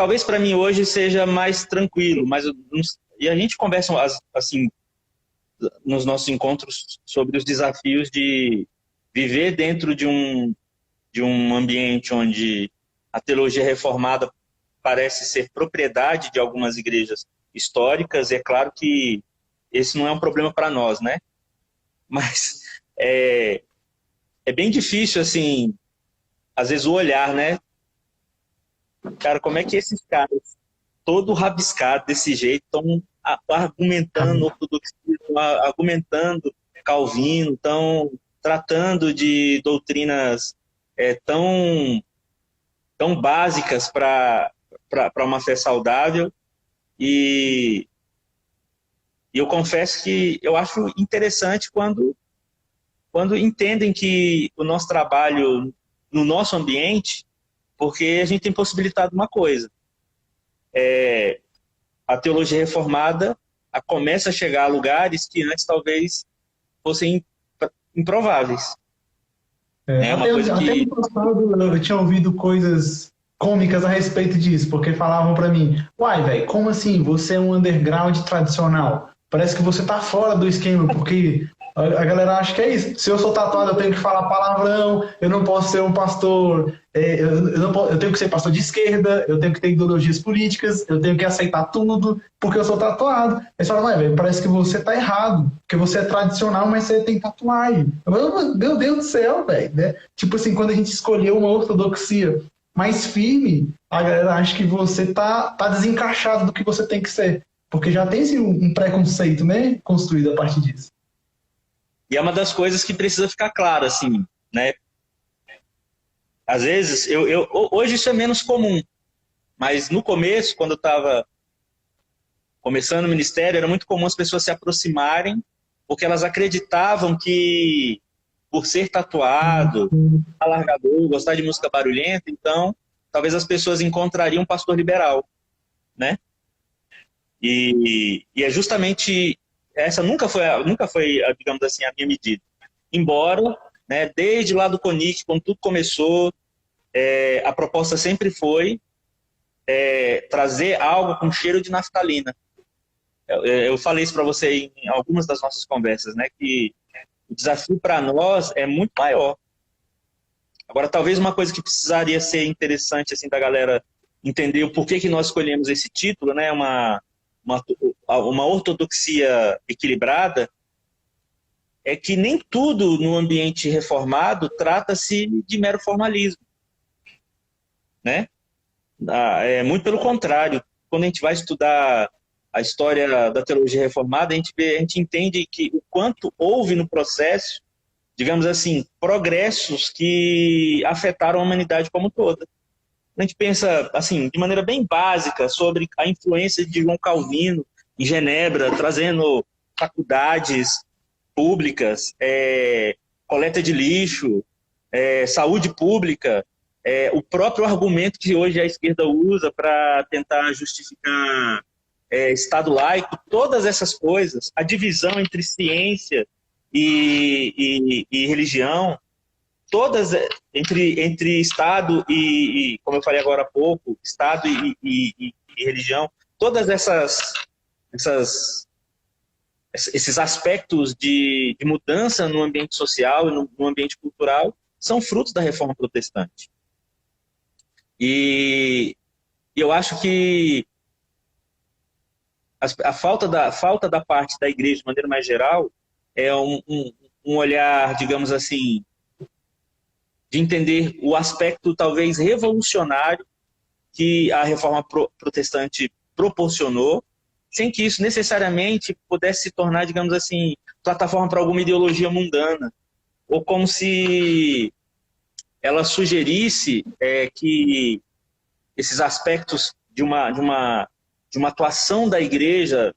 talvez para mim hoje seja mais tranquilo, mas e a gente conversa assim nos nossos encontros sobre os desafios de viver dentro de um ambiente onde a teologia reformada parece ser propriedade de algumas igrejas históricas. E é claro que esse não é um problema para nós, né? Mas é bem difícil, assim, às vezes o olhar, né? Cara, como é que esses caras, todo rabiscado desse jeito, estão argumentando ortodoxia, argumentando Calvino, estão tratando de doutrinas tão básicas para uma fé saudável. E eu confesso que eu acho interessante quando entendem que o nosso trabalho no nosso ambiente, porque a gente tem possibilitado uma coisa. A teologia reformada começa a chegar a lugares que antes talvez fossem improváveis. Até no passado eu tinha ouvido coisas cômicas a respeito disso, porque falavam pra mim, uai, velho, como assim? Você é um underground tradicional? Parece que você tá fora do esquema, porque a galera acha que é isso. Se eu sou tatuado, eu tenho que falar palavrão, eu não posso ser um pastor, eu tenho que ser pastor de esquerda, eu tenho que ter ideologias políticas, eu tenho que aceitar tudo, porque eu sou tatuado. Aí você fala, velho, parece que você tá errado, porque você é tradicional, mas você tem tatuagem. Meu Deus do céu, velho, né? Tipo assim, quando a gente escolheu uma ortodoxia mais firme, a galera acha que você tá desencaixado do que você tem que ser, porque já tem assim, um preconceito, né, construído a partir disso. E é uma das coisas que precisa ficar claro, assim, né? Às vezes, hoje isso é menos comum, mas no começo, quando eu estava começando o ministério, era muito comum as pessoas se aproximarem, porque elas acreditavam que, por ser tatuado, alargador, gostar de música barulhenta, então, talvez as pessoas encontrariam um pastor liberal, né? E é justamente essa nunca foi, digamos assim, a minha medida. Embora, né, desde lá do CONIC, quando tudo começou, a proposta sempre foi trazer algo com cheiro de naftalina. Eu falei isso para você em algumas das nossas conversas, né, que o desafio para nós é muito maior. Agora, talvez uma coisa que precisaria ser interessante assim, da galera entender o porquê que nós escolhemos esse título, né, uma ortodoxia equilibrada, é que nem tudo no ambiente reformado trata-se de mero formalismo, né? Muito pelo contrário. Quando a gente vai estudar a história da teologia reformada, a gente entende que o quanto houve no processo, digamos assim, progressos que afetaram a humanidade como toda. A gente pensa, assim, de maneira bem básica, sobre a influência de João Calvino em Genebra, trazendo faculdades públicas, coleta de lixo, saúde pública, o próprio argumento que hoje a esquerda usa para tentar justificar Estado laico, todas essas coisas, a divisão entre ciência e religião, todas entre Estado e, como eu falei agora há pouco, Estado e religião, todas esses aspectos de mudança no ambiente social e no ambiente cultural são frutos da reforma protestante. E eu acho que a falta da parte da igreja, de maneira mais geral, é um olhar, digamos assim, de entender o aspecto talvez revolucionário que a reforma protestante proporcionou, sem que isso necessariamente pudesse se tornar, digamos assim, plataforma para alguma ideologia mundana, ou como se ela sugerisse que esses aspectos de uma atuação da igreja,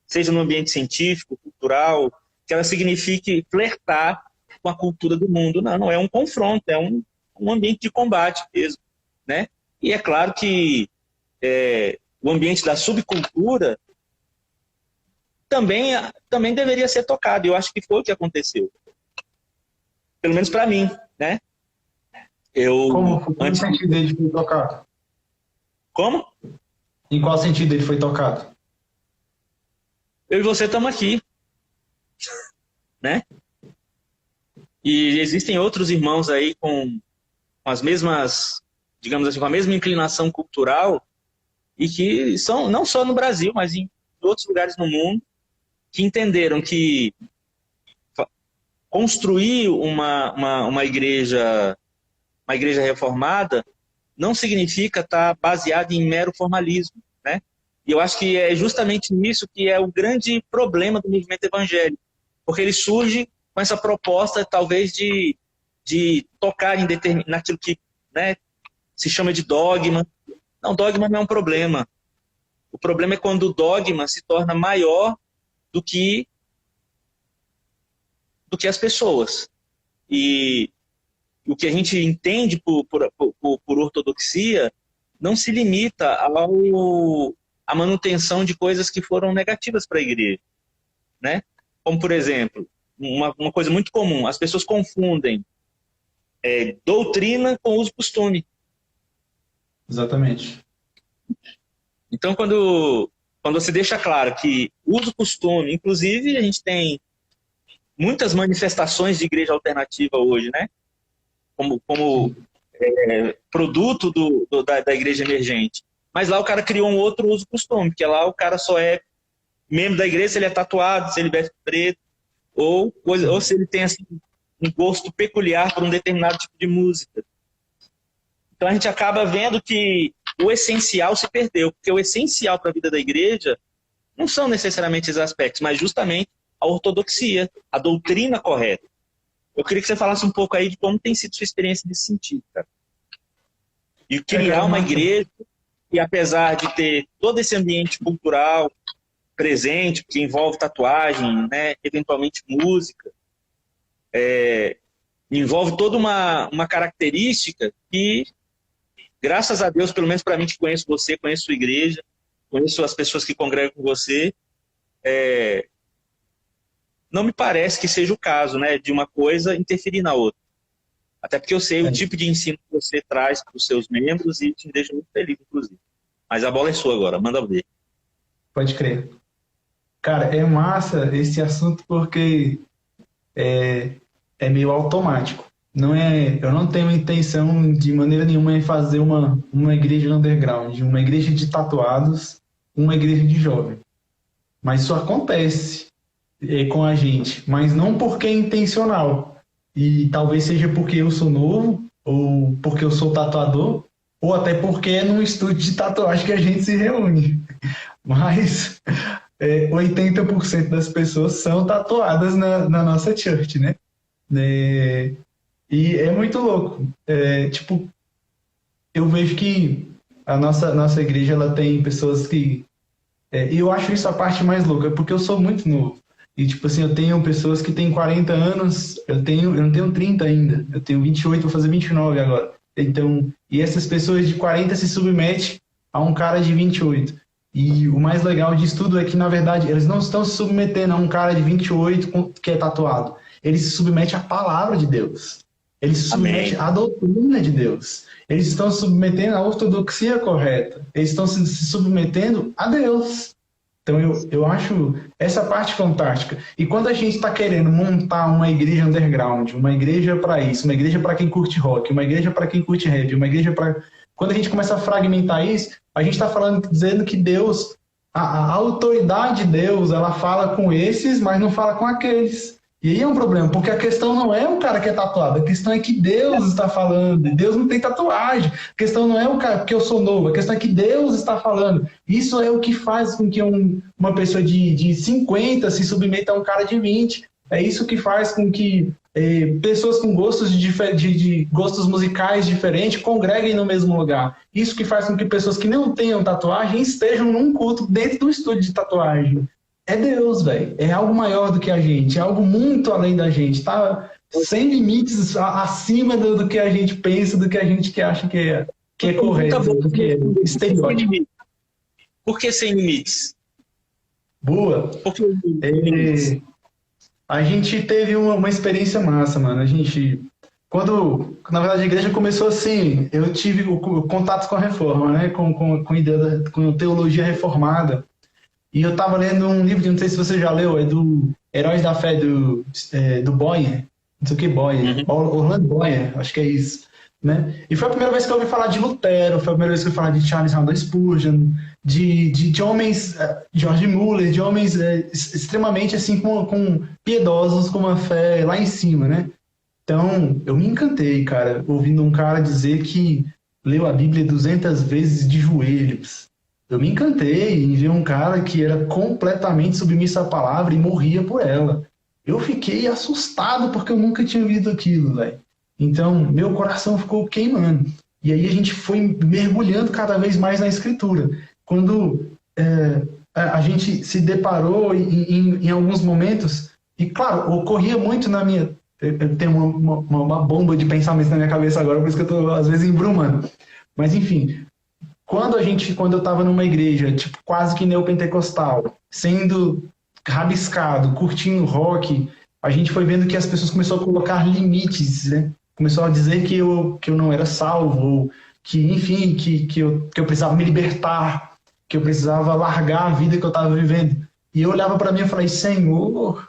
seja no ambiente científico, cultural, que ela signifique flertar com a cultura do mundo. Não é um confronto, é um ambiente de combate mesmo, né? E é claro que o ambiente da subcultura também deveria ser tocado. Eu acho que foi o que aconteceu. Pelo menos para mim, né? Como sentido de tocar? Como? Em qual sentido ele foi tocado? Eu e você estamos aqui, né? E existem outros irmãos aí com as mesmas, digamos assim, com a mesma inclinação cultural e que são, não só no Brasil, mas em outros lugares no mundo, que entenderam que construir uma igreja reformada não significa estar baseado em mero formalismo, né? E eu acho que é justamente nisso que é o grande problema do movimento evangélico, porque ele surge com essa proposta, talvez, de tocar naquilo que, né, se chama de dogma. Não, dogma não é um problema. O problema é quando o dogma se torna maior do que as pessoas. E o que a gente entende por ortodoxia não se limita à manutenção de coisas que foram negativas para a igreja, né? Como, por exemplo, uma coisa muito comum, as pessoas confundem doutrina com uso e costume. Exatamente. Então, quando você deixa claro que uso e costume, inclusive a gente tem muitas manifestações de igreja alternativa hoje, né? Como produto da igreja emergente. Mas lá o cara criou um outro uso e costume, porque lá o cara só é membro da igreja se ele é tatuado, se ele veste preto, ou se ele tem assim, um gosto peculiar por um determinado tipo de música. Então a gente acaba vendo que o essencial se perdeu, porque o essencial para a vida da igreja não são necessariamente esses aspectos, mas justamente a ortodoxia, a doutrina correta. Eu queria que você falasse um pouco aí de como tem sido sua experiência nesse sentido, cara. E criar uma igreja que, apesar de ter todo esse ambiente cultural presente, que envolve tatuagem, né, eventualmente música, envolve toda uma característica que, graças a Deus, pelo menos para mim que conheço você, conheço sua igreja, conheço as pessoas que congregam com você, não me parece que seja o caso, né, de uma coisa interferir na outra. Até porque eu sei o tipo de ensino que você traz para os seus membros e te deixa muito feliz, inclusive. Mas a bola é sua agora, manda ver. Pode crer. Cara, é massa esse assunto porque é meio automático. Eu não tenho intenção de maneira nenhuma em fazer uma igreja underground, uma igreja de tatuados, uma igreja de jovem. Mas isso acontece com a gente, mas não porque é intencional. E talvez seja porque eu sou novo, ou porque eu sou tatuador, ou até porque é num estúdio de tatuagem que a gente se reúne. Mas 80% das pessoas são tatuadas na nossa church, né? E é muito louco. Tipo, eu vejo que a nossa igreja ela tem pessoas que... E eu acho isso a parte mais louca, porque eu sou muito novo. E, tipo assim, eu tenho pessoas que têm 40 anos, eu não tenho 30 ainda, eu tenho 28, vou fazer 29 agora. Então, e essas pessoas de 40 se submetem a um cara de 28. E o mais legal disso tudo é que, na verdade, eles não estão se submetendo a um cara de 28 que é tatuado. Eles se submetem à palavra de Deus. Eles se submetem à doutrina de Deus. Eles estão se submetendo à ortodoxia correta. Eles estão se submetendo a Deus. Então, eu acho essa parte fantástica. E quando a gente está querendo montar uma igreja underground, uma igreja para isso, uma igreja para quem curte rock, uma igreja para quem curte rap, uma igreja para... Quando a gente começa a fragmentar isso, a gente está dizendo que Deus, a autoridade de Deus, ela fala com esses, mas não fala com aqueles. E aí é um problema, porque a questão não é o cara que é tatuado, a questão é que Deus está falando, Deus não tem tatuagem, a questão não é o cara porque eu sou novo, a questão é que Deus está falando. Isso é o que faz com que uma pessoa de 50 se submeta a um cara de 20, é isso que faz com que pessoas com gostos de gostos musicais diferentes congreguem no mesmo lugar. Isso que faz com que pessoas que não tenham tatuagem estejam num culto dentro do estúdio de tatuagem. É Deus, velho. É algo maior do que a gente. É algo muito além da gente. Tá sem limites acima do que a gente pensa, do que a gente acha que é correto, do que é estereótipo. Por que sem limites? Boa. A gente teve uma experiência massa, mano. A gente na verdade, a igreja começou assim, eu tive o contato com a reforma, né? Com a ideia com a teologia reformada. E eu estava lendo um livro, não sei se você já leu, é do Heróis da Fé, do Boyer, não sei o que Boyer, Orlando Boyer, acho que é isso. Né? E foi a primeira vez que eu ouvi falar de Lutero, foi a primeira vez que eu ouvi falar de Charles Haddon Spurgeon, de homens, George Muller, de homens extremamente assim, com piedosos, com uma fé lá em cima, né? Então, eu me encantei, cara, ouvindo um cara dizer que leu a Bíblia 200 vezes de joelhos. Eu me encantei em ver um cara que era completamente submisso à palavra e morria por ela. Eu fiquei assustado porque eu nunca tinha visto aquilo, velho. Então, meu coração ficou queimando. E aí a gente foi mergulhando cada vez mais na escritura. Quando a gente se deparou em alguns momentos, e claro, ocorria muito na minha... Eu tenho uma bomba de pensamentos na minha cabeça agora, por isso que eu estou às vezes embrumando. Mas enfim, quando eu estava numa igreja, tipo, quase que neopentecostal, sendo rabiscado, curtindo rock, a gente foi vendo que as pessoas começaram a colocar limites, né? Começou a dizer que eu não era salvo, ou que, enfim, que eu precisava me libertar, que eu precisava largar a vida que eu estava vivendo. E eu olhava para mim e falei, Senhor,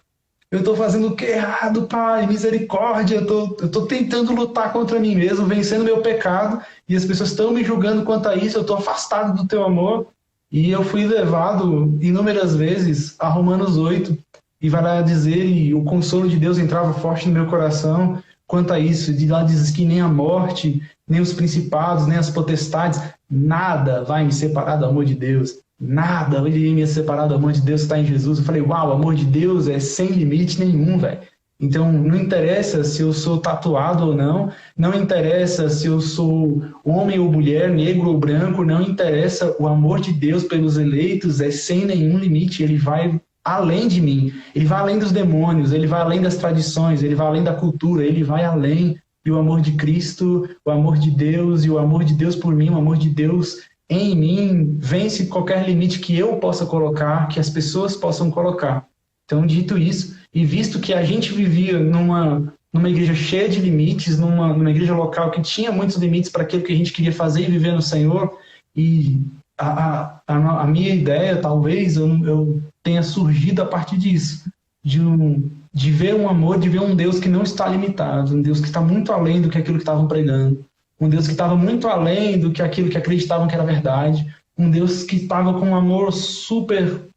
eu estou fazendo o que é errado, Pai, misericórdia, eu tô tentando lutar contra mim mesmo, vencendo meu pecado, e as pessoas estão me julgando quanto a isso, eu estou afastado do teu amor. E eu fui levado inúmeras vezes a Romanos 8, e vai lá dizer, e o consolo de Deus entrava forte no meu coração quanto a isso. De lá diz que nem a morte, nem os principados, nem as potestades, nada vai me separar do amor de Deus. Nada vai me separar do amor de Deus que está em Jesus. Eu falei, uau, o amor de Deus é sem limite nenhum, velho. Então, não interessa se eu sou tatuado ou não, não interessa se eu sou homem ou mulher, negro ou branco, não interessa, o amor de Deus pelos eleitos é sem nenhum limite, ele vai além de mim, ele vai além dos demônios, ele vai além das tradições, ele vai além da cultura, ele vai além. E o amor de Cristo, o amor de Deus e o amor de Deus por mim, o amor de Deus em mim, vence qualquer limite que eu possa colocar, que as pessoas possam colocar. Então, dito isso, e visto que a gente vivia numa igreja cheia de limites, numa igreja local que tinha muitos limites para aquilo que a gente queria fazer e viver no Senhor, e a minha ideia, talvez, eu tenha surgido a partir disso, de ver um amor, de ver um Deus que não está limitado, um Deus que está muito além do que aquilo que estavam pregando, um Deus que estava muito além do que aquilo que acreditavam que era verdade, um Deus que estava com um amor super...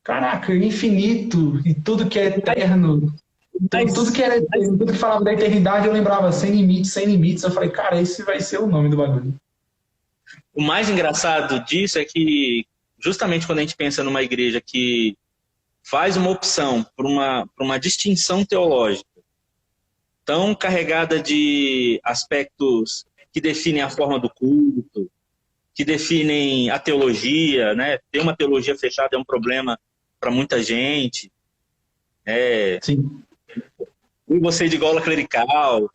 Caraca, infinito, e tudo que é eterno, tudo que era eterno, tudo que falava da eternidade, eu lembrava sem limites, sem limites. Eu falei, cara, esse vai ser o nome do bagulho. O mais engraçado disso é que, justamente quando a gente pensa numa igreja que faz uma opção por uma distinção teológica, tão carregada de aspectos que definem a forma do culto, que definem a teologia, né? Ter uma teologia fechada é um problema para muita gente. Sim. E você de gola clerical,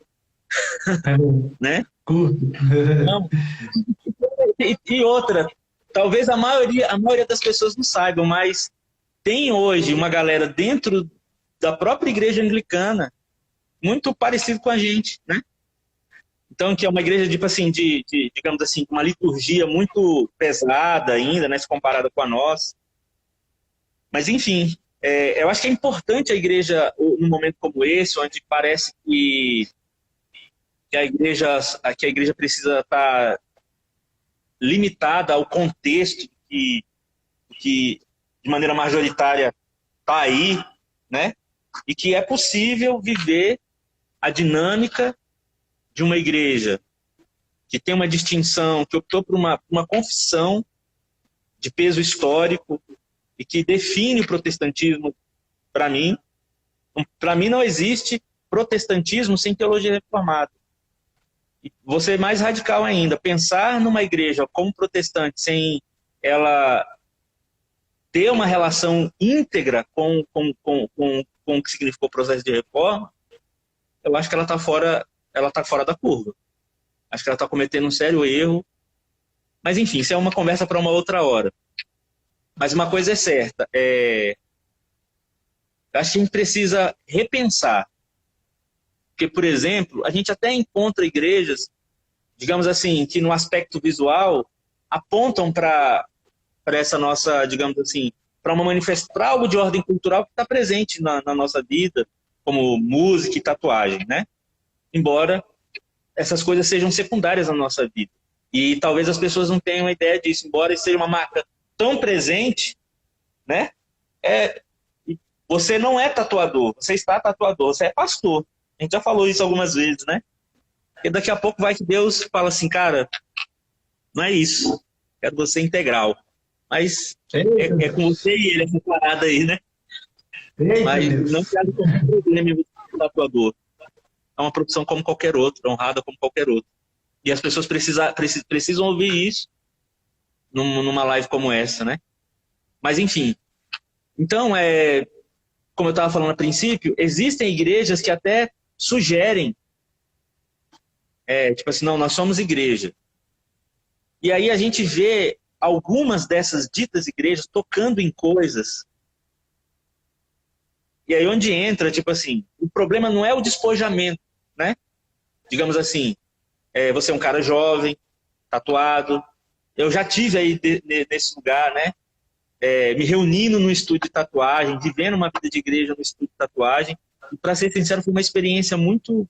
né? Curto. Não. E outra, talvez a maioria das pessoas não saibam, mas tem hoje uma galera dentro da própria igreja anglicana muito parecido com a gente, né? Então, que é uma igreja, tipo assim, digamos assim, com uma liturgia muito pesada ainda, né, se comparada com a nossa. Mas, enfim, eu acho que é importante a igreja, num momento como esse, onde parece que a igreja precisa estar limitada ao contexto que de maneira majoritária está aí, né? E que é possível viver a dinâmica de uma igreja que tem uma distinção, que optou por uma confissão de peso histórico e que define o protestantismo para mim. Para mim não existe protestantismo sem teologia reformada. E vou ser mais radical ainda, pensar numa igreja como protestante sem ela ter uma relação íntegra com o que significou o processo de reforma, eu acho que ela está fora da curva. Acho que ela está cometendo um sério erro. Mas, enfim, isso é uma conversa para uma outra hora. Mas uma coisa é certa, acho que a gente precisa repensar Porque, por exemplo, a gente até encontra igrejas, digamos assim, que no aspecto visual apontam para essa nossa, digamos assim, para para algo de ordem cultural que está presente na nossa vida, como música e tatuagem, né? Embora essas coisas sejam secundárias na nossa vida. E talvez as pessoas não tenham ideia disso, embora seja uma marca tão presente, né? Você não é tatuador, você está tatuador, você é pastor. A gente já falou isso algumas vezes, né? E daqui a pouco vai que Deus fala assim, cara, não é isso, quero você integral. Mas é com você e ele essa parada aí, né? Mas Deus. Não quero qualquer problema em você ser tatuador. É uma profissão como qualquer outra, honrada como qualquer outra. E as pessoas precisam ouvir isso numa live como essa, né? Mas enfim. Então, como eu estava falando a princípio, existem igrejas que até sugerem, tipo assim, não, nós somos igreja. E aí a gente vê algumas dessas ditas igrejas tocando em coisas. E aí onde entra, tipo assim, o problema não é o despojamento, né? Digamos assim, você é um cara jovem, tatuado. Eu já tive aí nesse lugar, né? Me reunindo no estúdio de tatuagem, vivendo uma vida de igreja no estúdio de tatuagem. E, para ser sincero, foi uma experiência muito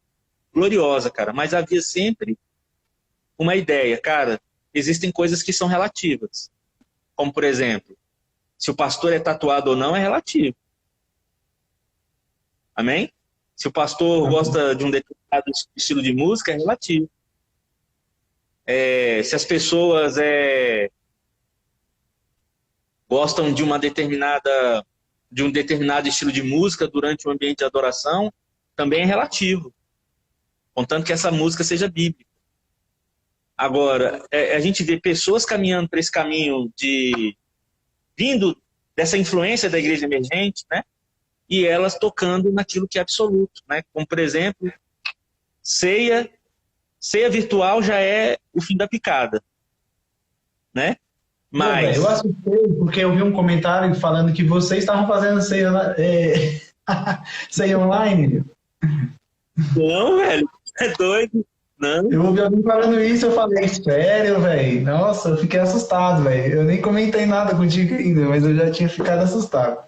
gloriosa, cara. Mas havia sempre uma ideia, cara, existem coisas que são relativas. Como, por exemplo, se o pastor é tatuado ou não, é relativo. Amém? Se o pastor gosta de um determinado estilo de música, é relativo. Se as pessoas gostam de um determinado estilo de música durante o ambiente de adoração, também é relativo. Contanto que essa música seja bíblica. Agora, a gente vê pessoas caminhando para esse caminho vindo dessa influência da igreja emergente, né? E elas tocando naquilo que é absoluto, né? Como, por exemplo, ceia virtual já é o fim da picada, né? Mas... eu assustei porque eu vi um comentário falando que vocês estavam fazendo ceia, ceia online. Não, velho, é doido. Não. Eu ouvi alguém falando isso, eu falei, sério, velho? Nossa, eu fiquei assustado, velho. Eu nem comentei nada contigo ainda, mas eu já tinha ficado assustado.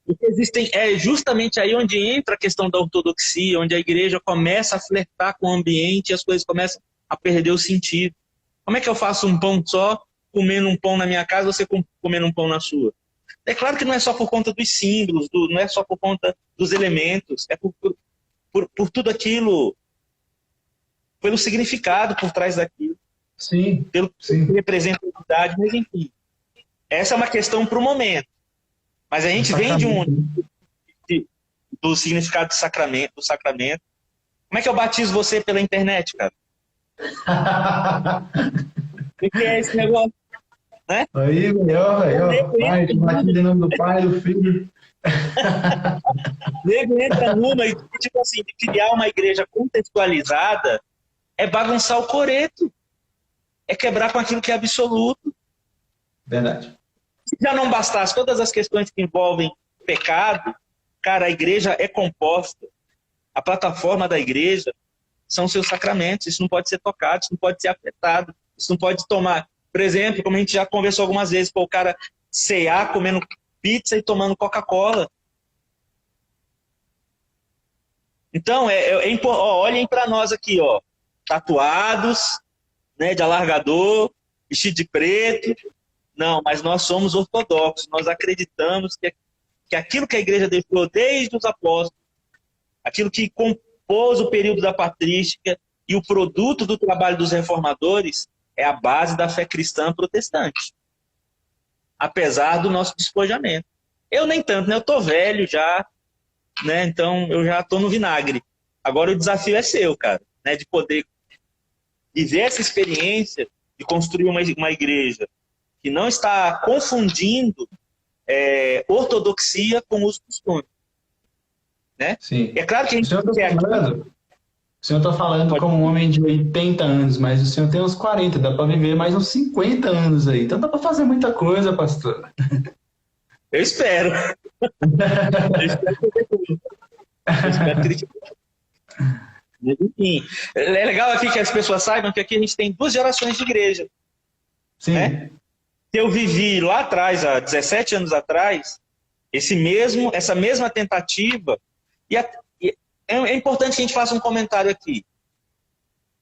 Porque é justamente aí onde entra a questão da ortodoxia, onde a igreja começa a flertar com o ambiente e as coisas começam a perder o sentido. Como é que eu faço um pão só, comendo um pão na minha casa, você comendo um pão na sua? É claro que não é só por conta dos símbolos, não é só por conta dos elementos, é por tudo aquilo, pelo significado por trás daquilo. Sim. Pela representatividade, mas enfim. Essa é uma questão para o momento. Mas a gente vem do significado do sacramento. Como é que eu batizo você pela internet, cara? O que é esse negócio? Né? Aí, melhor, velho. Pai, te bati em nome do Pai, do Filho. Nego entra numa e, tipo assim, de criar uma igreja contextualizada é bagunçar o coreto. É quebrar com aquilo que é absoluto. Verdade. Se já não bastasse todas as questões que envolvem pecado, cara, a igreja é composta. A plataforma da igreja são seus sacramentos. Isso não pode ser tocado, isso não pode ser afetado, isso não pode tomar. Por exemplo, como a gente já conversou algumas vezes, o cara cear comendo pizza e tomando Coca-Cola. Então, olhem para nós aqui, ó, tatuados, né, de alargador, vestido de preto. Não, mas nós somos ortodoxos, nós acreditamos que aquilo que a igreja deixou desde os apóstolos, aquilo que compôs o período da patrística e o produto do trabalho dos reformadores é a base da fé cristã protestante. Apesar do nosso despojamento. Eu nem tanto, né? Eu tô velho já, né? Então eu já tô no vinagre. Agora o desafio é seu, cara, né? De poder viver essa experiência de construir uma igreja que não está confundindo ortodoxia com os costumes. Né? Sim. É claro que a gente o senhor está falando como um homem de 80 anos, mas o senhor tem uns 40, dá para viver mais uns 50 anos aí. Então dá para fazer muita coisa, pastor. Eu espero. Eu espero que Enfim, é legal aqui que as pessoas saibam que aqui a gente tem 2 gerações de igreja. Sim. Né? Eu vivi lá atrás, há 17 anos atrás, essa mesma tentativa, e é importante que a gente faça um comentário aqui.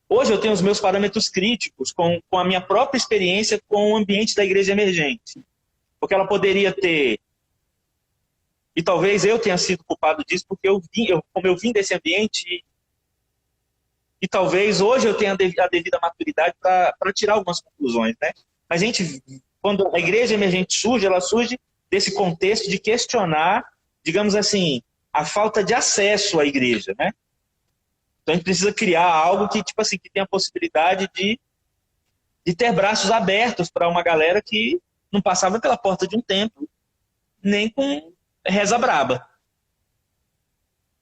Hoje eu tenho os meus parâmetros críticos com a minha própria experiência com o ambiente da igreja emergente. Porque ela poderia ter, e talvez eu tenha sido culpado disso, porque como eu vim desse ambiente, e talvez hoje eu tenha a devida maturidade para tirar algumas conclusões, né? Mas quando a igreja emergente surge, ela surge desse contexto de questionar, digamos assim, a falta de acesso à igreja, né? Então a gente precisa criar algo que, tipo assim, que tenha a possibilidade de ter braços abertos para uma galera que não passava pela porta de um templo, nem com reza braba.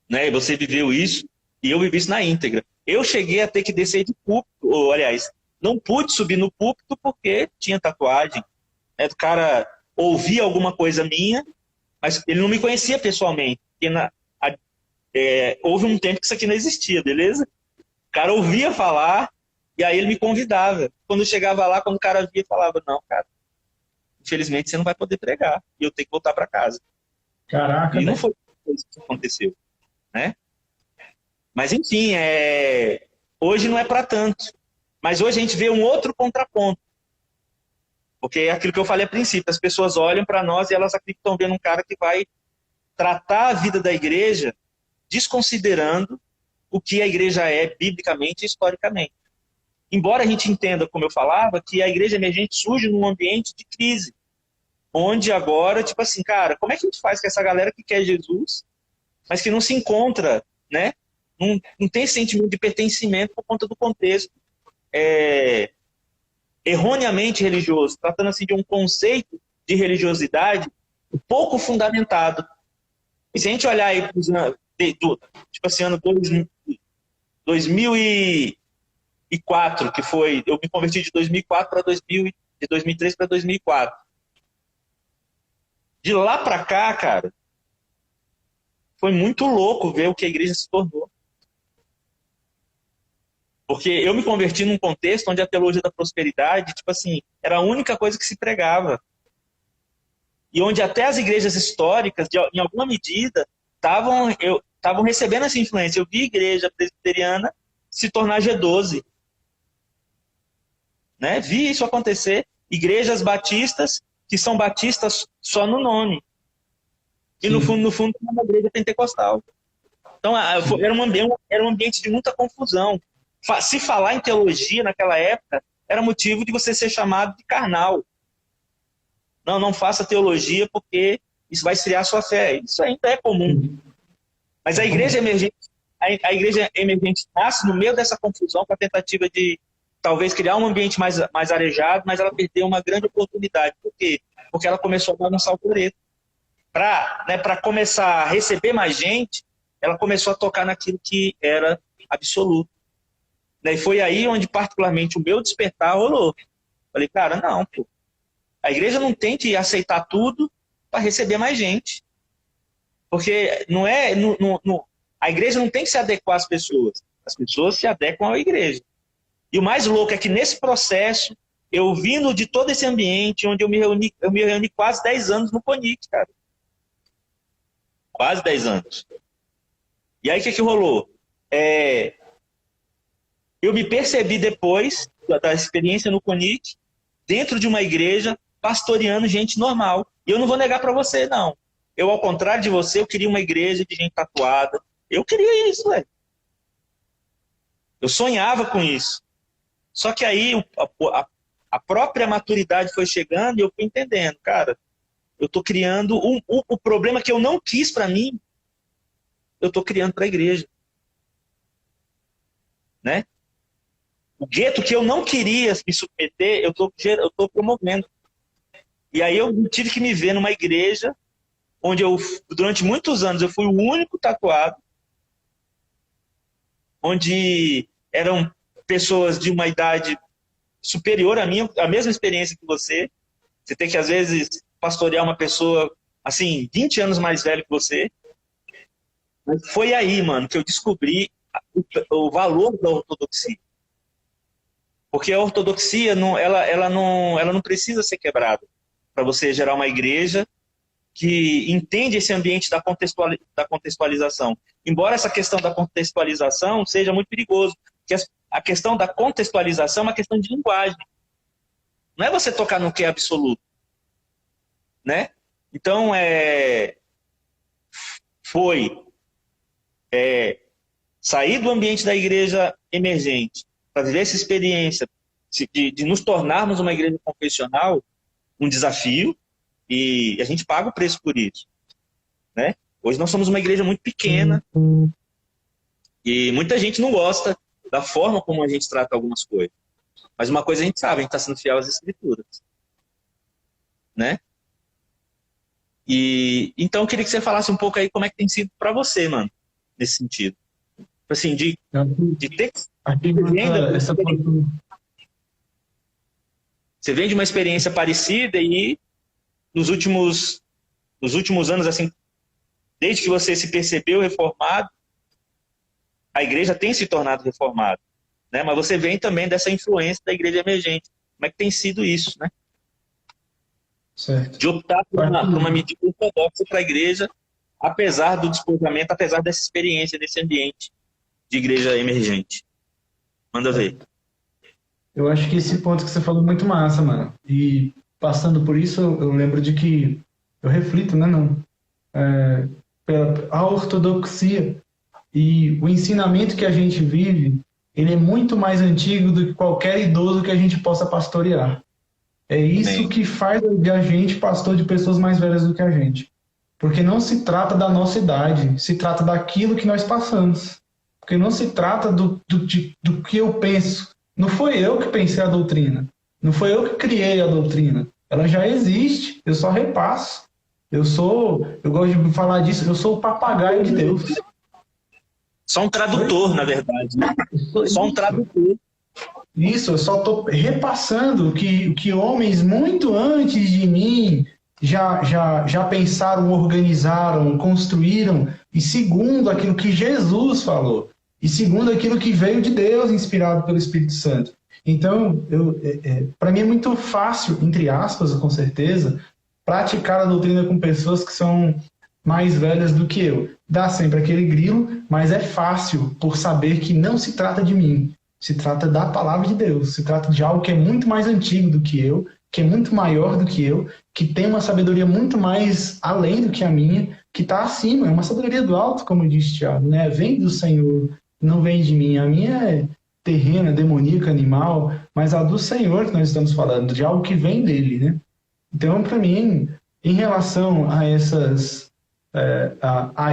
Né? E você viveu isso, e eu vivi isso na íntegra. Eu cheguei a ter que descer de púlpito, ou, aliás, não pude subir no púlpito porque tinha tatuagem. Né? O cara ouvia alguma coisa minha, mas ele não me conhecia pessoalmente. Houve um tempo que isso aqui não existia, beleza? O cara ouvia falar, e aí ele me convidava. Quando eu chegava lá, quando o cara via, falava, não, cara, infelizmente você não vai poder pregar, e eu tenho que voltar para casa. Caraca. E não foi isso que aconteceu, né? Mas enfim, hoje não é para tanto. Mas hoje a gente vê um outro contraponto. Porque é aquilo que eu falei a princípio, as pessoas olham para nós e elas acreditam que estão vendo um cara que vai tratar a vida da igreja desconsiderando o que a igreja é biblicamente e historicamente. Embora a gente entenda, como eu falava, que a igreja emergente surge num ambiente de crise, onde agora, tipo assim, cara, como é que a gente faz com essa galera que quer Jesus, mas que não se encontra, né? Não tem sentimento de pertencimento por conta do contexto erroneamente religioso, tratando assim de um conceito de religiosidade pouco fundamentado. E se a gente olhar aí, tipo assim, ano 2004, que foi, eu me converti de 2004 para 2003 para 2004. De lá para cá, cara, foi muito louco ver o que a igreja se tornou. Porque eu me converti num contexto onde a teologia da prosperidade, tipo assim, era a única coisa que se pregava. E onde até as igrejas históricas, em alguma medida, estavam recebendo essa influência. Eu vi a igreja presbiteriana se tornar G12. Né? Vi isso acontecer. Igrejas batistas, que são batistas só no nome. E no fundo, é uma igreja pentecostal. Então, era um ambiente de muita confusão. Se falar em teologia naquela época, era motivo de você ser chamado de carnal. Não faça teologia porque isso vai esfriar a sua fé. Isso ainda é comum. Mas a igreja emergente nasce no meio dessa confusão com a tentativa de talvez criar um ambiente mais arejado, mas ela perdeu uma grande oportunidade. Por quê? Porque ela começou a balançar o coreto. Para começar a receber mais gente, ela começou a tocar naquilo que era absoluto. E foi aí onde, particularmente, o meu despertar rolou. Falei, cara, não, pô. A igreja não tem que aceitar tudo para receber mais gente. Porque a igreja não tem que se adequar às pessoas. As pessoas se adequam à igreja. E o mais louco é que nesse processo, eu vindo de todo esse ambiente, onde eu me reuni quase 10 anos no CONIC, cara. Quase 10 anos. E aí o que rolou? Eu me percebi depois da experiência no CONIC, dentro de uma igreja, pastoreando gente normal. E eu não vou negar para você, não. Eu, ao contrário de você, eu queria uma igreja de gente tatuada. Eu queria isso, velho. Eu sonhava com isso. Só que aí a própria maturidade foi chegando e eu fui entendendo, cara, eu estou criando o problema que eu não quis para mim, eu estou criando para a igreja. Né? O gueto que eu não queria me submeter, eu estou promovendo. E aí eu tive que me ver numa igreja onde durante muitos anos, eu fui o único tatuado, onde eram pessoas de uma idade superior à minha, a mesma experiência que você. Você tem que, às vezes, pastorear uma pessoa, assim, 20 anos mais velha que você. Mas foi aí, mano, que eu descobri o valor da ortodoxia. Porque a ortodoxia ela não precisa ser quebrada para você gerar uma igreja que entende esse ambiente da contextualização. Embora essa questão da contextualização seja muito perigoso, porque a questão da contextualização é uma questão de linguagem. Não é você tocar no que é absoluto, né? Então, sair do ambiente da igreja emergente para viver essa experiência de nos tornarmos uma igreja confessional, um desafio, e a gente paga o preço por isso, né? Hoje nós somos uma igreja muito pequena e muita gente não gosta da forma como a gente trata algumas coisas. Mas uma coisa a gente sabe, a gente está sendo fiel às Escrituras, né? E então eu queria que você falasse um pouco aí como é que tem sido para você, mano, nesse sentido. Assim, de ter... Você vem de uma experiência parecida e nos últimos anos, assim, desde que você se percebeu reformado, a igreja tem se tornado reformada, né? Mas você vem também dessa influência da igreja emergente. Como é que tem sido isso, né? Certo. De optar por uma medida ortodoxa para a igreja, apesar do despojamento, apesar dessa experiência, desse ambiente de igreja emergente. Manda ver. Eu acho que esse ponto que você falou é muito massa, mano. E passando por isso, eu lembro de que eu reflito, né, a ortodoxia e o ensinamento que a gente vive, ele é muito mais antigo do que qualquer idoso que a gente possa pastorear. É isso que faz de a gente pastor de pessoas mais velhas do que a gente. Porque não se trata da nossa idade, se trata daquilo que nós passamos. Porque não se trata do que eu penso. Não foi eu que pensei a doutrina. Não foi eu que criei a doutrina. Ela já existe, eu só repasso. Eu gosto de falar disso, eu sou o papagaio de Deus. Só um tradutor, na verdade. Né? Só um tradutor. Isso, eu só estou repassando que homens muito antes de mim já pensaram, organizaram, construíram, e segundo aquilo que Jesus falou, e segundo aquilo que veio de Deus, inspirado pelo Espírito Santo. Então, para mim é muito fácil, entre aspas, com certeza, praticar a doutrina com pessoas que são mais velhas do que eu. Dá sempre aquele grilo, mas é fácil por saber que não se trata de mim. Se trata da palavra de Deus, se trata de algo que é muito mais antigo do que eu, que é muito maior do que eu, que tem uma sabedoria muito mais além do que a minha, que está acima, é uma sabedoria do alto, como disse Tiago, né? Vem do Senhor, não vem de mim. A minha é terrena, demoníaca, animal, mas a do Senhor que nós estamos falando, de algo que vem dele, né? Então, para mim, em relação a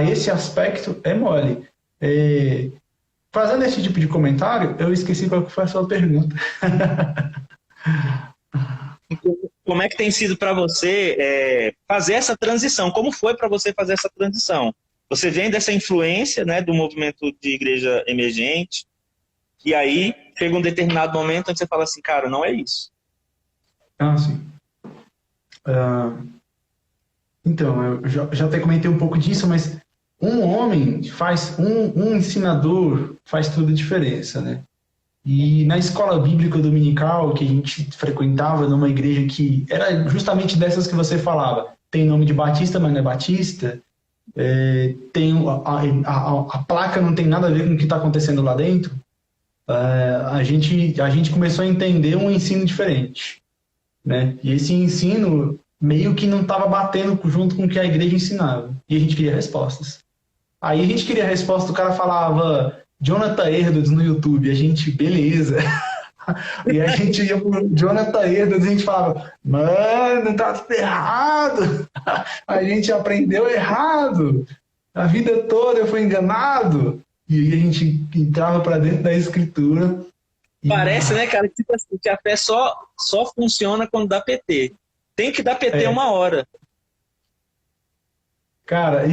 esse aspecto, é mole. Fazendo esse tipo de comentário, eu esqueci qual foi a sua pergunta. Como é que tem sido para você fazer essa transição? Como foi para você fazer essa transição? Você vem dessa influência, né, do movimento de igreja emergente, e aí chega um determinado momento onde você fala assim, cara, não é isso. Sim. Então, eu já até comentei um pouco disso, mas um homem um ensinador faz toda a diferença, né? E na escola bíblica dominical, que a gente frequentava numa igreja que era justamente dessas que você falava, tem nome de batista, mas não é batista, a placa não tem nada a ver com o que está acontecendo lá dentro, a gente começou a entender um ensino diferente, né? E esse ensino meio que não estava batendo junto com o que a igreja ensinava, e a gente queria respostas. Aí a gente queria resposta, o cara falava Jonathan Edwards no YouTube, a gente, beleza. E a gente ia pro Jonathan Edwards e a gente falava, mano, tá tudo errado. A gente aprendeu errado. A vida toda eu fui enganado. E aí a gente entrava para dentro da escritura. Parece, né, cara, que a fé só funciona quando dá PT. Tem que dar PT uma hora. Cara,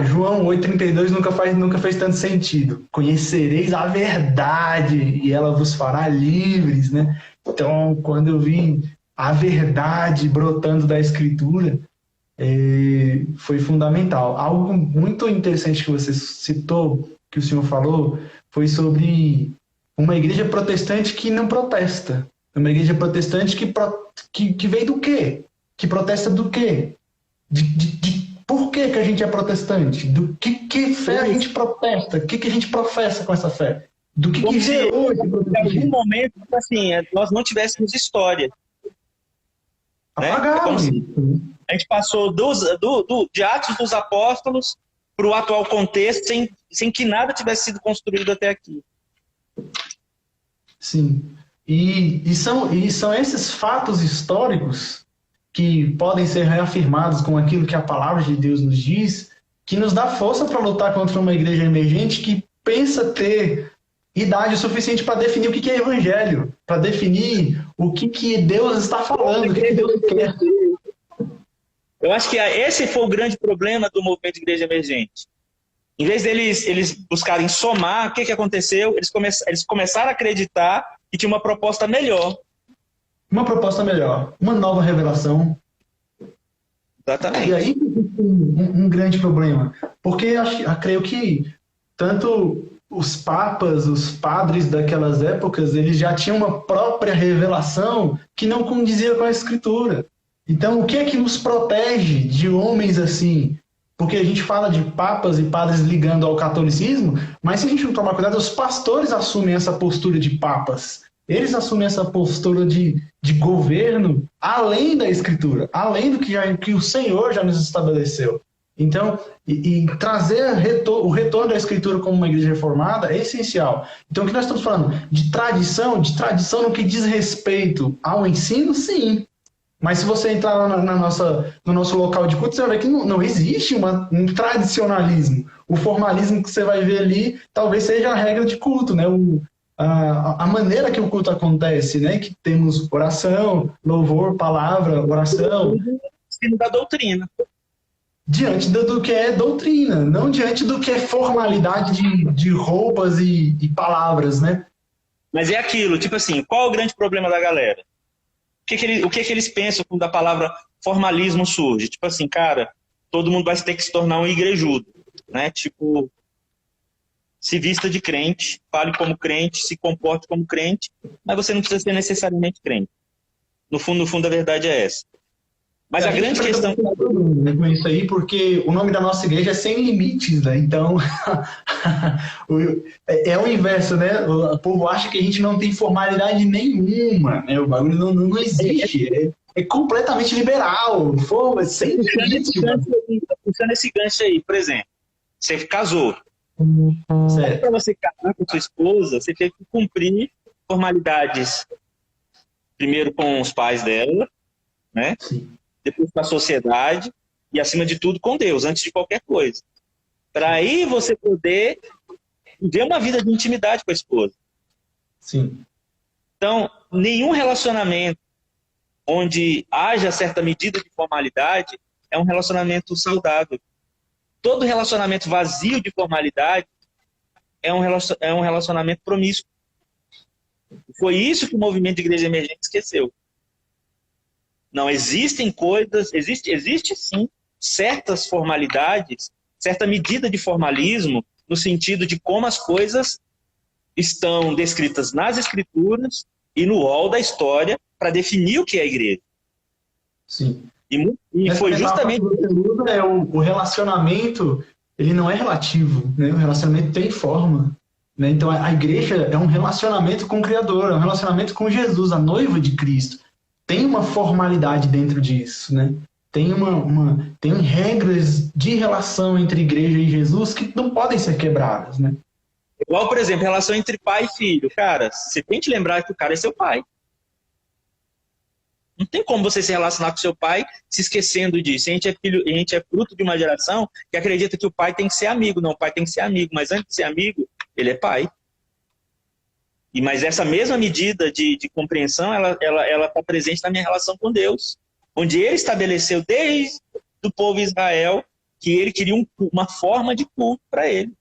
João 8,32 nunca fez tanto sentido. Conhecereis a verdade e ela vos fará livres, né? Então, quando eu vi a verdade brotando da Escritura, foi fundamental. Algo muito interessante que você citou, que o senhor falou, foi sobre uma igreja protestante que não protesta. Uma igreja protestante que veio do quê? Que protesta do quê? Por que a gente é protestante? Do que fé a gente protesta? O que a gente professa com essa fé? Do que gerou esse protestantismo? Em algum momento, assim, nós não tivéssemos história. Apagaram. Né? A gente passou de Atos dos Apóstolos para o atual contexto sem que nada tivesse sido construído até aqui. Sim. E são esses fatos históricos que podem ser reafirmados com aquilo que a palavra de Deus nos diz, que nos dá força para lutar contra uma igreja emergente que pensa ter idade suficiente para definir o que é evangelho, para definir o que Deus está falando, o que Deus quer. Eu acho que esse foi o grande problema do movimento de igreja emergente. Em vez deles buscarem somar, o que aconteceu? Eles começaram a acreditar que tinha uma proposta melhor. Uma proposta melhor, uma nova revelação. Exatamente. E aí um grande problema, porque creio que tanto os papas, os padres daquelas épocas, eles já tinham uma própria revelação que não condizia com a Escritura. Então, o que é que nos protege de homens assim? Porque a gente fala de papas e padres ligando ao catolicismo, mas se a gente não tomar cuidado, os pastores assumem essa postura de papas. Eles assumem essa postura de governo além da Escritura, além do que o Senhor já nos estabeleceu. Então, e trazer o retorno da Escritura como uma igreja reformada é essencial. Então, o que nós estamos falando? De tradição no que diz respeito ao ensino, sim. Mas se você entrar lá no nosso local de culto, você vai ver que não existe um tradicionalismo. O formalismo que você vai ver ali talvez seja a regra de culto, né? A maneira que o culto acontece, né? Que temos oração, louvor, palavra, oração. Ensino da doutrina. Diante do que é doutrina, não diante do que é formalidade de roupas e palavras, né? Mas é aquilo, tipo assim, qual é o grande problema da galera? O que eles pensam quando a palavra formalismo surge? Tipo assim, cara, todo mundo vai ter que se tornar um igrejudo, né? Tipo, se vista de crente, fale como crente, se comporte como crente, mas você não precisa ser necessariamente crente. No fundo, a verdade é essa. Mas a grande questão... com isso aí, porque o nome da nossa igreja é Sem Limites, né? Então, é o inverso, né? O povo acha que a gente não tem formalidade nenhuma, né? O bagulho não existe. É completamente liberal. Sem limites. Puxando esse gancho aí, por exemplo, você casou. Para você casar com sua esposa, você teve que cumprir formalidades, primeiro com os pais dela, né? Sim. Depois com a sociedade e, acima de tudo, com Deus, antes de qualquer coisa. Para aí você poder viver uma vida de intimidade com a esposa. Sim. Então, nenhum relacionamento onde haja certa medida de formalidade é um relacionamento saudável. Todo relacionamento vazio de formalidade é um relacionamento promíscuo. Foi isso que o movimento de igreja emergente esqueceu. Não, existem coisas, existe sim certas formalidades, certa medida de formalismo, no sentido de como as coisas estão descritas nas Escrituras e no rol da história para definir o que é a igreja. Sim. E foi justamente... O relacionamento, ele não é relativo, né? O relacionamento tem forma. Né? Então, a igreja é um relacionamento com o Criador, é um relacionamento com Jesus, a noiva de Cristo. Tem uma formalidade dentro disso, né? Tem regras de relação entre igreja e Jesus que não podem ser quebradas, né? Igual, por exemplo, relação entre pai e filho. Cara, você tem que lembrar que o cara é seu pai. Não tem como você se relacionar com seu pai se esquecendo disso. A gente é fruto de uma geração que acredita que o pai tem que ser amigo. Não, o pai tem que ser amigo, mas antes de ser amigo, ele é pai. Mas essa mesma medida de compreensão, ela está presente na minha relação com Deus, onde ele estabeleceu desde o povo Israel que ele queria uma forma de culto para ele.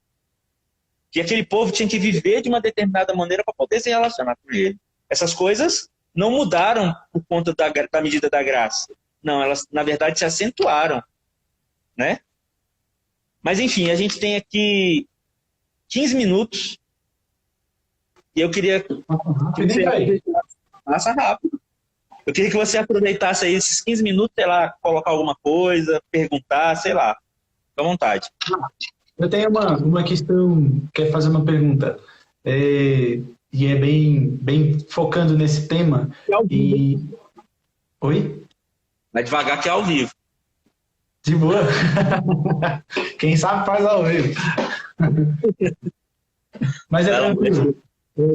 Que aquele povo tinha que viver de uma determinada maneira para poder se relacionar com ele. Essas coisas não mudaram por conta da medida da graça. Não, elas, na verdade, se acentuaram, né? Mas, enfim, a gente tem aqui 15 minutos e eu queria que você passa rápido. Eu queria que você aproveitasse aí esses 15 minutos, sei lá, colocar alguma coisa, perguntar, sei lá. Fica à vontade. Eu tenho uma questão, quer fazer uma pergunta. E é bem focando nesse tema. Oi? Vai devagar que é ao vivo. De boa. Quem sabe faz ao vivo. Mas é tranquilo.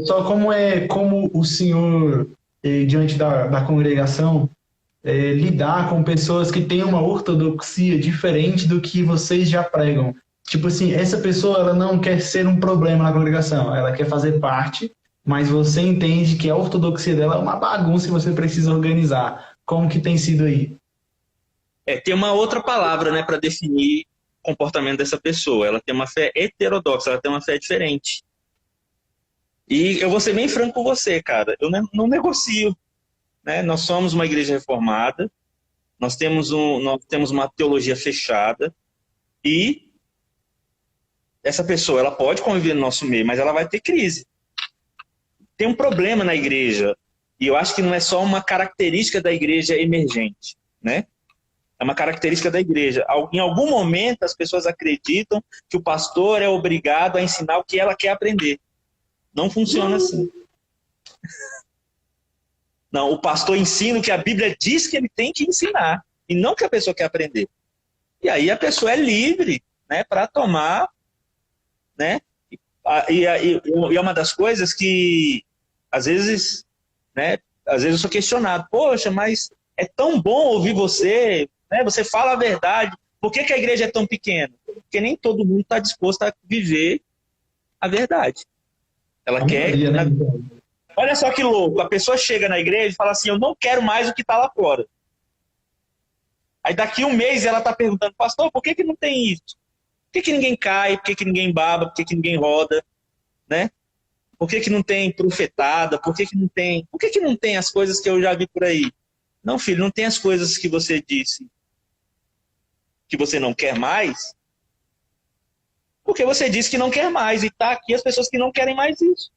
Só como o senhor, diante da congregação, lidar com pessoas que têm uma ortodoxia diferente do que vocês já pregam. Tipo assim, essa pessoa ela não quer ser um problema na congregação, ela quer fazer parte, mas você entende que a ortodoxia dela é uma bagunça e você precisa organizar. Como que tem sido aí? Tem uma outra palavra, né, para definir o comportamento dessa pessoa. Ela tem uma fé heterodoxa, ela tem uma fé diferente. E eu vou ser bem franco com você, cara. Eu não negocio, né? Nós somos uma igreja reformada, nós temos uma teologia fechada e essa pessoa ela pode conviver no nosso meio, mas ela vai ter crise. Tem um problema na igreja e eu acho que não é só uma característica da igreja emergente, né? É uma característica da igreja. Em algum momento as pessoas acreditam que o pastor é obrigado a ensinar o que ela quer aprender. Não funciona assim. Não, o pastor ensina o que a Bíblia diz que ele tem que ensinar, e não que a pessoa quer aprender. E aí a pessoa é livre, né, para tomar, né? E é uma das coisas que, às vezes eu sou questionado. Poxa, mas é tão bom ouvir você, né? Você fala a verdade. Por que a igreja é tão pequena? Porque nem todo mundo está disposto a viver a verdade. Ela quer... Né? Olha só que louco, a pessoa chega na igreja e fala assim, eu não quero mais o que está lá fora. Aí daqui um mês ela está perguntando, pastor, por que não tem isso? Por que ninguém cai? Por que ninguém baba? Por que ninguém roda? Né? Por que não tem profetada? Por que não tem as coisas que eu já vi por aí? Não, filho, não tem as coisas que você disse que você não quer mais, porque você disse que não quer mais, e está aqui as pessoas que não querem mais isso.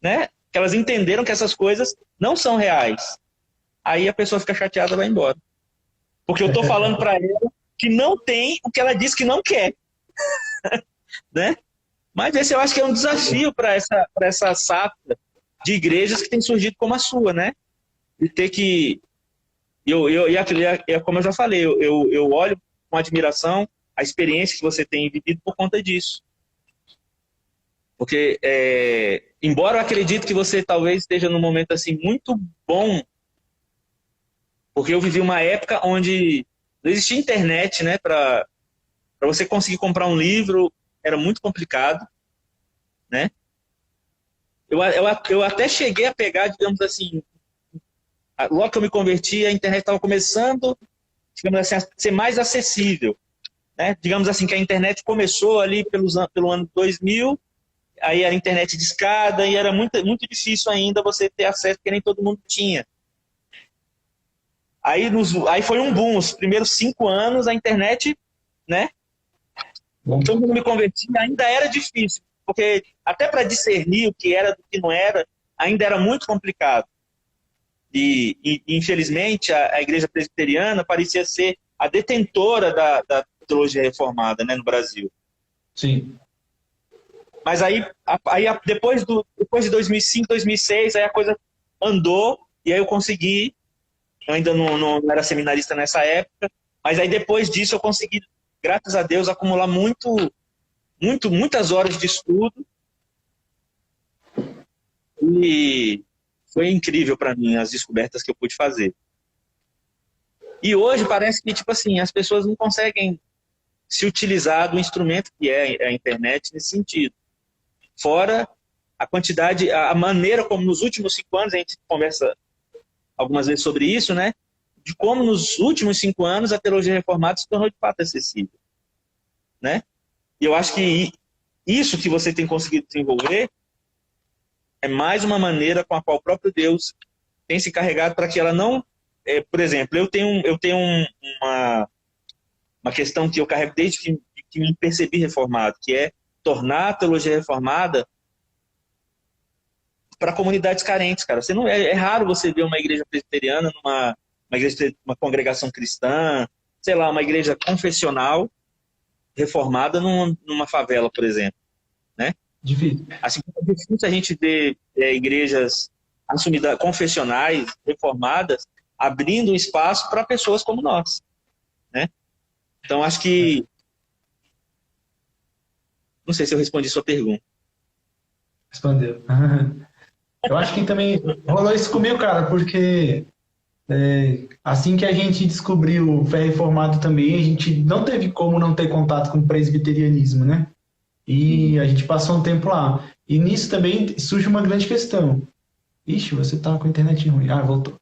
Né? Que elas entenderam que essas coisas não são reais. Aí a pessoa fica chateada e vai embora. Porque eu estou falando para ela que não tem o que ela disse que não quer. Né? Mas esse eu acho que é um desafio para essa safra de igrejas que tem surgido como a sua, né? E ter que... como eu já falei, eu olho com admiração a experiência que você tem vivido por conta disso. Porque, embora eu acredite que você talvez esteja num momento assim muito bom, porque eu vivi uma época onde não existia internet, né? Para você conseguir comprar um livro era muito complicado, né? Eu até cheguei a pegar, digamos assim, logo que eu me converti, a internet estava começando, digamos assim, a ser mais acessível, né? Digamos assim, que a internet começou ali pelo ano 2000, aí a internet de escada, e era muito, muito difícil ainda você ter acesso, porque nem todo mundo tinha. Aí foi um boom, os primeiros 5 anos a internet, né? Então, quando eu me converti, ainda era difícil, porque até para discernir o que era do que não era, ainda era muito complicado. E infelizmente, a igreja presbiteriana parecia ser a detentora da teologia reformada, né, no Brasil. Sim. Mas aí depois de 2005, 2006, aí a coisa andou, e aí eu consegui, eu ainda não era seminarista nessa época, mas aí depois disso eu consegui, graças a Deus, acumular muitas horas de estudo, e foi incrível para mim as descobertas que eu pude fazer. E hoje parece que, tipo assim, as pessoas não conseguem se utilizar do instrumento que é a internet nesse sentido. Fora a quantidade, a maneira como nos últimos 5 anos, a gente conversa algumas vezes sobre isso, né? De como nos últimos 5 anos a teologia reformada se tornou de fato acessível, né? E eu acho que isso que você tem conseguido desenvolver é mais uma maneira com a qual o próprio Deus tem se encarregado para que ela não por exemplo, uma questão que eu carrego desde que me percebi reformado, que é tornar a teologia reformada para comunidades carentes, cara. É raro você ver uma igreja presbiteriana, uma congregação cristã, sei lá, uma igreja confessional reformada numa favela, por exemplo, né? Difícil. Assim como é difícil a gente ver igrejas assumidas, confessionais, reformadas, abrindo espaço para pessoas como nós, né? Então, acho que... Não sei se eu respondi sua pergunta. Respondeu. Eu acho que também rolou isso comigo, cara, porque assim que a gente descobriu o Fé Reformado também, a gente não teve como não ter contato com o presbiterianismo, né? E a gente passou um tempo lá. E nisso também surge uma grande questão. Ixi, você tá com a internet ruim. Ah, voltou.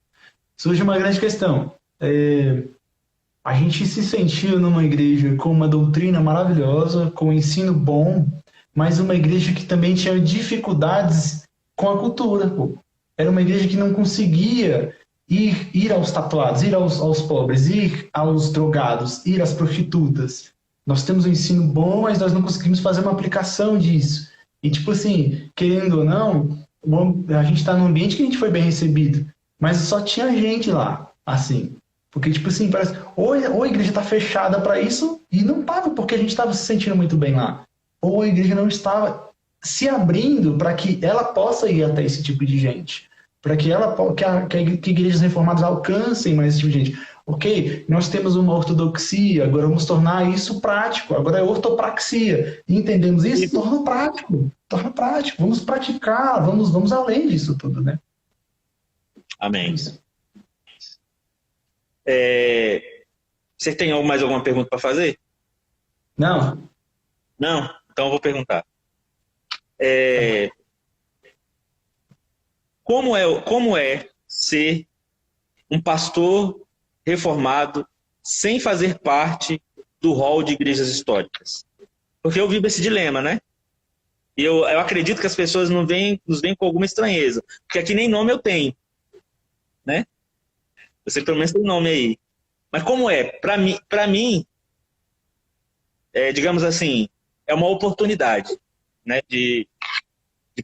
Surge uma grande questão. A gente se sentiu numa igreja com uma doutrina maravilhosa, com um ensino bom, mas uma igreja que também tinha dificuldades com a cultura. Pô. Era uma igreja que não conseguia ir aos tatuados, ir aos pobres, ir aos drogados, ir às prostitutas. Nós temos um ensino bom, mas nós não conseguimos fazer uma aplicação disso. E, tipo assim, querendo ou não, a gente está num ambiente que a gente foi bem recebido, mas só tinha gente lá, assim. Porque, tipo assim, parece, ou a igreja está fechada para isso, e não estava, porque a gente estava se sentindo muito bem lá. Ou a igreja não estava se abrindo para que ela possa ir até esse tipo de gente. Para que que igrejas reformadas alcancem mais esse tipo de gente. Ok, nós temos uma ortodoxia, agora vamos tornar isso prático. Agora é ortopraxia. E entendemos isso? Torna prático. Torna prático. Vamos praticar, vamos além disso tudo, né? Amém. Você tem mais alguma pergunta para fazer? Não. Não? Então eu vou perguntar. Como é ser um pastor reformado sem fazer parte do hall de igrejas históricas? Porque eu vivo esse dilema, né? E eu acredito que as pessoas nos veem com alguma estranheza, porque aqui nem nome eu tenho, né? Você pelo menos tem nome aí. Mas como é? Para mim, digamos assim, é uma oportunidade, né, de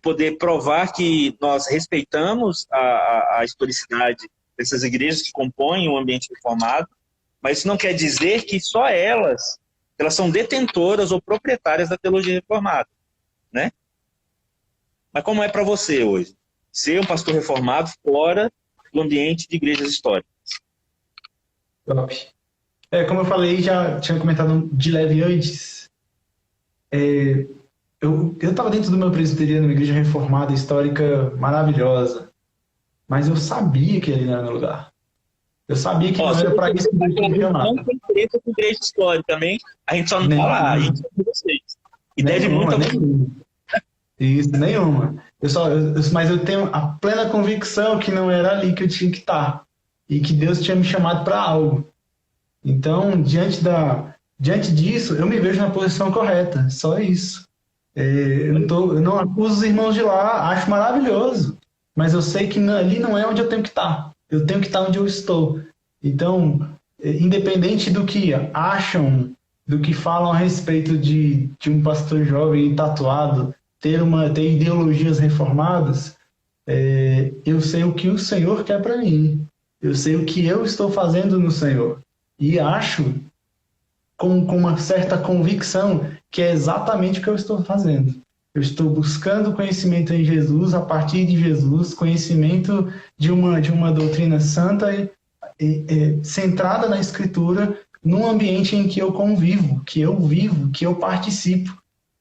poder provar que nós respeitamos a historicidade dessas igrejas que compõem o ambiente reformado, mas isso não quer dizer que só elas são detentoras ou proprietárias da teologia reformada, né? Mas como é para você hoje? Ser um pastor reformado fora do ambiente de igrejas históricas? Top. Como eu falei, já tinha comentado de leve antes, eu estava dentro do meu presbiteriano, uma igreja reformada, histórica, maravilhosa, mas eu sabia que ele não era meu lugar. Eu sabia que não era para isso que Deus tinha me chamado. Não tem treta com igreja histórica também, a gente só não está lá, a gente só com vocês. Ideia de muita Isso, nenhuma. Mas eu tenho a plena convicção que não era ali que eu tinha que estar. E que Deus tinha me chamado para algo. Então, diante disso, eu me vejo na posição correta. Só isso. Eu não acuso os irmãos de lá, acho maravilhoso. Mas eu sei que ali não é onde eu tenho que estar. Eu tenho que estar onde eu estou. Então, independente do que acham, do que falam a respeito de um pastor jovem tatuado, ter ideologias reformadas, eu sei o que o Senhor quer para mim. Eu sei o que eu estou fazendo no Senhor. E acho, com uma certa convicção, que é exatamente o que eu estou fazendo. Eu estou buscando conhecimento em Jesus, a partir de Jesus, conhecimento de uma doutrina santa centrada na Escritura, num ambiente em que eu convivo, que eu vivo, que eu participo,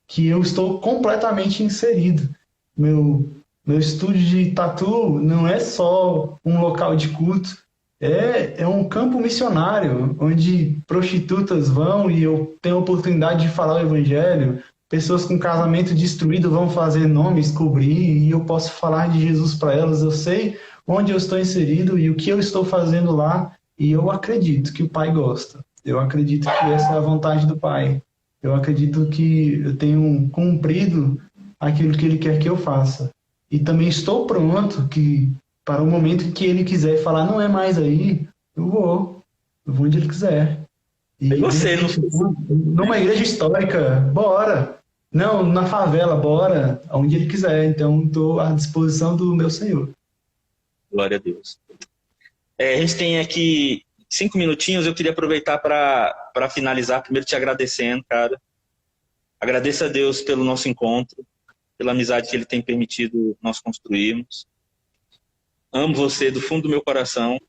que eu estou completamente inserido. Meu estúdio de tatu não é só um local de culto, é um campo missionário, onde prostitutas vão e eu tenho a oportunidade de falar o evangelho, pessoas com casamento destruído vão fazer nomes, cobrir, e eu posso falar de Jesus para elas. Eu sei onde eu estou inserido e o que eu estou fazendo lá, e eu acredito que o Pai gosta. Eu acredito que essa é a vontade do Pai. Eu acredito que eu tenho cumprido aquilo que Ele quer que eu faça. E também estou pronto para o momento que Ele quiser falar, não é mais aí, Eu vou onde ele quiser. E você, numa igreja histórica, bora. Não, na favela, bora. Onde ele quiser. Então, estou à disposição do meu Senhor. Glória a Deus. A gente tem aqui 5 minutinhos. Eu queria aproveitar para finalizar, primeiro te agradecendo, cara. Agradeço a Deus pelo nosso encontro, pela amizade que Ele tem permitido nós construirmos. Amo você do fundo do meu coração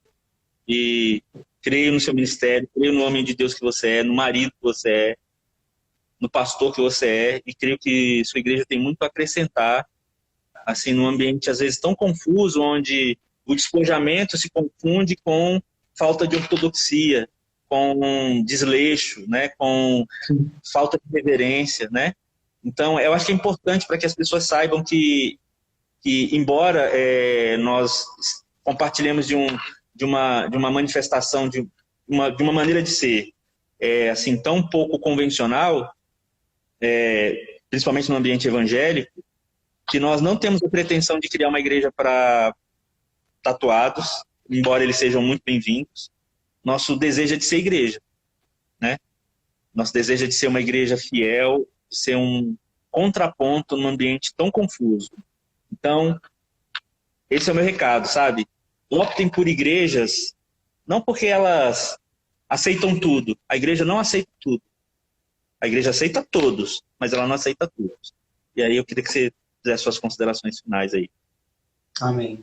e creio no seu ministério, creio no homem de Deus que você é, no marido que você é, no pastor que você é, e creio que sua igreja tem muito a acrescentar, assim, num ambiente às vezes tão confuso, onde o despojamento se confunde com falta de ortodoxia, com desleixo, né, com falta de reverência, né? Então, eu acho que é importante para que as pessoas saibam que embora nós compartilhemos de uma manifestação, de uma maneira de ser assim, tão pouco convencional, principalmente no ambiente evangélico, que nós não temos a pretensão de criar uma igreja para tatuados, embora eles sejam muito bem-vindos. Nosso desejo é de ser igreja, né? Nosso desejo é de ser uma igreja fiel, de ser um contraponto num ambiente tão confuso. Então, esse é o meu recado, sabe? Optem por igrejas, não porque elas aceitam tudo. A igreja não aceita tudo. A igreja aceita todos, mas ela não aceita todos. E aí eu queria que você fizesse suas considerações finais aí. Amém.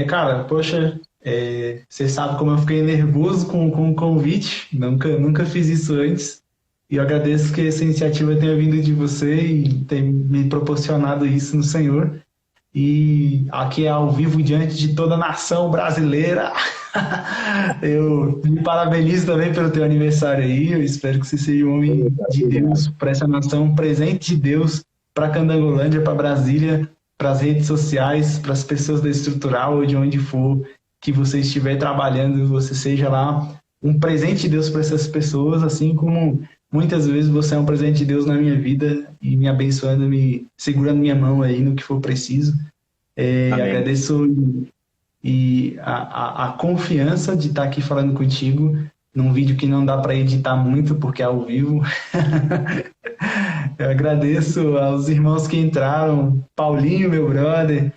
Cara, poxa, você sabe como eu fiquei nervoso com o convite. Nunca fiz isso antes. E eu agradeço que essa iniciativa tenha vindo de você e tenha me proporcionado isso no Senhor. E aqui ao vivo diante de toda a nação brasileira, eu me parabenizo também pelo teu aniversário aí. Eu espero que você seja um homem de Deus para essa nação, presente de Deus para Candangolândia, para Brasília, para as redes sociais, para as pessoas da estrutural ou de onde for que você estiver trabalhando, você seja lá um presente de Deus para essas pessoas, assim como muitas vezes você é um presente de Deus na minha vida e me abençoando, me segurando minha mão aí no que for preciso. Agradeço a confiança de estar aqui falando contigo num vídeo que não dá para editar muito porque é ao vivo. Eu agradeço aos irmãos que entraram, Paulinho, meu brother,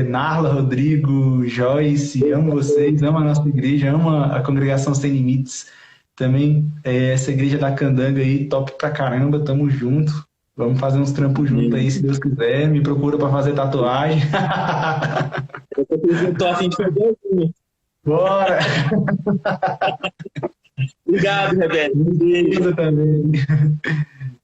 Narla, Rodrigo, Joyce, amo vocês, amo a nossa igreja, amo a Congregação Sem Limites. Também essa igreja da Candanga aí, top pra caramba, tamo junto. Vamos fazer uns trampos juntos aí, se Deus quiser. Me procura para fazer tatuagem. Eu tô a fim de fazer assim. Bora! Obrigado, Rebeca. Obrigado também.